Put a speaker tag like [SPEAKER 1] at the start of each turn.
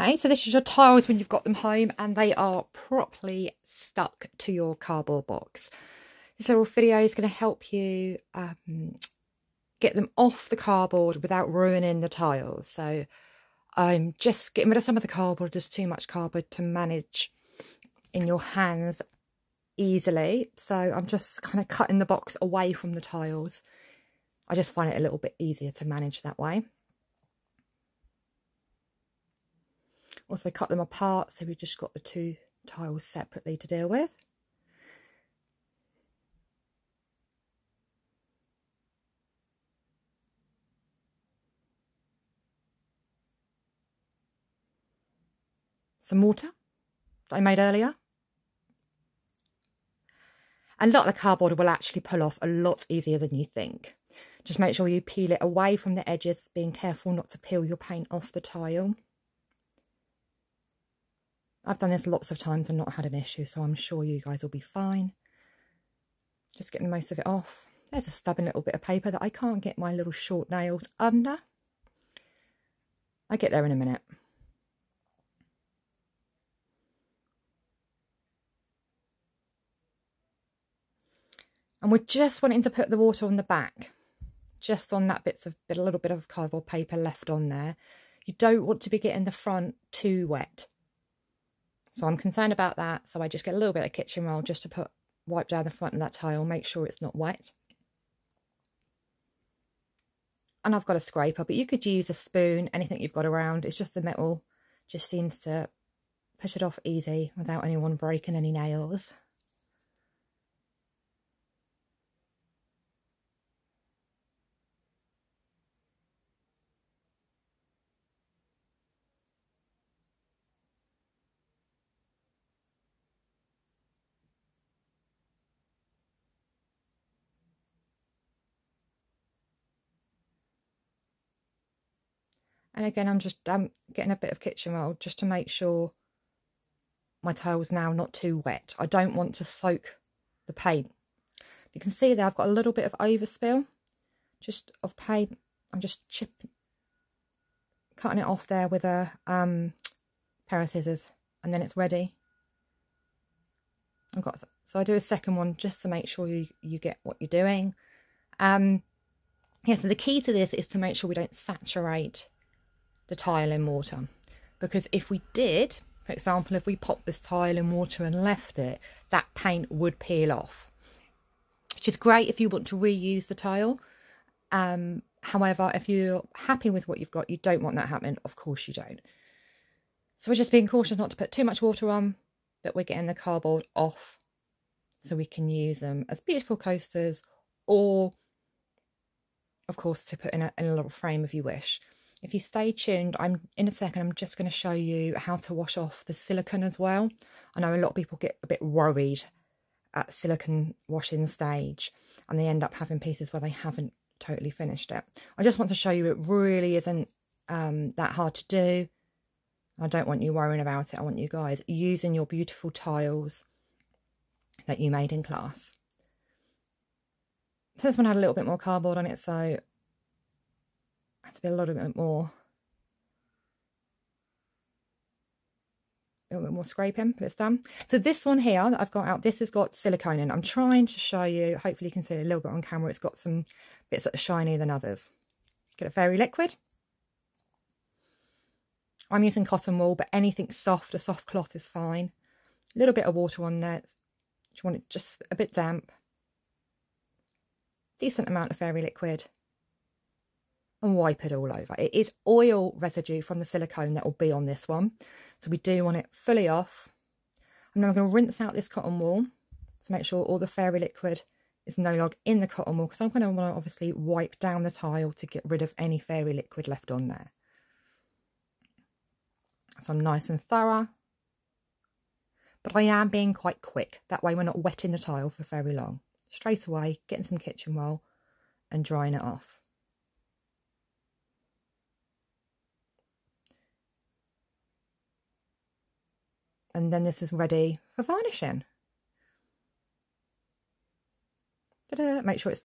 [SPEAKER 1] Okay, so this is your tiles when you've got them home and they are properly stuck to your cardboard box. This little video is going to help you get them off the cardboard without ruining the tiles. So I'm just getting rid of some of the cardboard. There's too much cardboard to manage in your hands easily. So I'm just kind of cutting the box away from the tiles. I just find it a little bit easier to manage that way. Also cut them apart, so we've just got the two tiles separately to deal with. Some water that I made earlier. And a lot of the cardboard will actually pull off a lot easier than you think. Just make sure you peel it away from the edges, being careful not to peel your paint off the tile. I've done this lots of times and not had an issue, so I'm sure you guys will be fine. Just getting most of it off. There's a stubborn little bit of paper that I can't get my little short nails under. I'll get there in a minute. And we're just wanting to put the water on the back, just on that a little bit of cardboard paper left on there. You don't want to be getting the front too wet. So I'm concerned about that. So I just get a little bit of kitchen roll just to wipe down the front of that tile, make sure it's not wet. And I've got a scraper, but you could use a spoon, anything you've got around. It's just the metal, just seems to push it off easy without anyone breaking any nails. And again, I'm just getting a bit of kitchen roll just to make sure my tile's now not too wet. I don't want to soak the paint. You can see there I've got a little bit of overspill just of paint. I'm just cutting it off there with a pair of scissors, and then it's ready. So I do a second one just to make sure you get what you're doing. Yeah, so the key to this is to make sure we don't saturate the tile in water, because if we did, for example, if we popped this tile in water and left it, that paint would peel off, which is great if you want to reuse the tile. However, if you're happy with what you've got, you don't want that happening. Of course you don't. So we're just being cautious not to put too much water on, but we're getting the cardboard off so we can use them as beautiful coasters, or of course to put in a little frame if you wish. If you stay tuned, in a second I'm just going to show you how to wash off the silicone as well. I know a lot of people get a bit worried at silicone washing stage and they end up having pieces where they haven't totally finished it. I just want to show you it really isn't that hard to do. I don't want you worrying about it. I want you guys using your beautiful tiles that you made in class. So this one had a little bit more cardboard on it, so I had to be a little bit more scraping, but it's done. So this one here that I've got out, this has got silicone in. I'm trying to show you, hopefully you can see it a little bit on camera. It's got some bits that are shinier than others. Get a fairy liquid. I'm using cotton wool, but anything soft, a soft cloth is fine. A little bit of water on there. You want it just a bit damp. Decent amount of fairy liquid. And wipe it all over. It is oil residue from the silicone that will be on this one, so we do want it fully off. And then I'm going to rinse out this cotton wool to make sure all the fairy liquid is no longer in the cotton wool, because I'm going to want to obviously wipe down the tile to get rid of any fairy liquid left on there. So I'm nice and thorough, but I am being quite quick. That way we're not wetting the tile for very long. Straight away, getting some kitchen roll and drying it off. And then this is ready for varnishing. Ta-da! Make sure it's